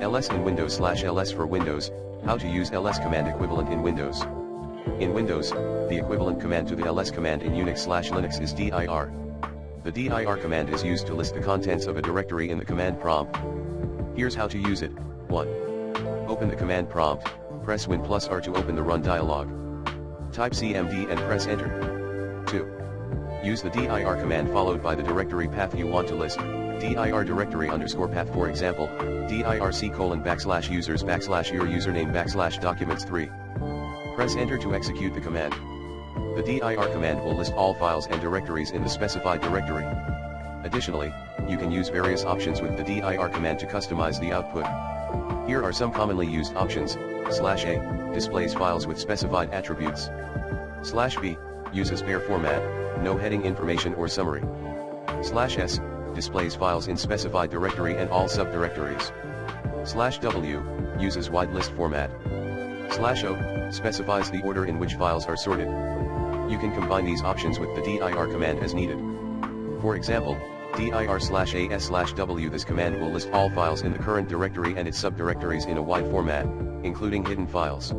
ls in Windows /ls for Windows. How to use ls command equivalent in Windows. In Windows, the equivalent command to the ls command in Unix/Linux is dir. The dir command is used to list the contents of a directory in the command prompt. Here's how to use it. 1. Open the command prompt, press Win plus R to open the run dialog. Type cmd and press enter. 2. Use the dir command followed by the directory path you want to list. Dir directory underscore path, for example, dirc:\users \your username \documents 3. Press enter to execute the command. The dir command will list all files and directories in the specified directory. Additionally, you can use various options with the dir command to customize the output. Here are some commonly used options. /a displays files with specified attributes. /b uses bare format, no heading information or summary. /s displays files in specified directory and all subdirectories. /w uses wide list format. /o specifies the order in which files are sorted. You can combine these options with the dir command as needed. For example, dir/a/w. This command will list all files in the current directory and its subdirectories in a wide format, including hidden files.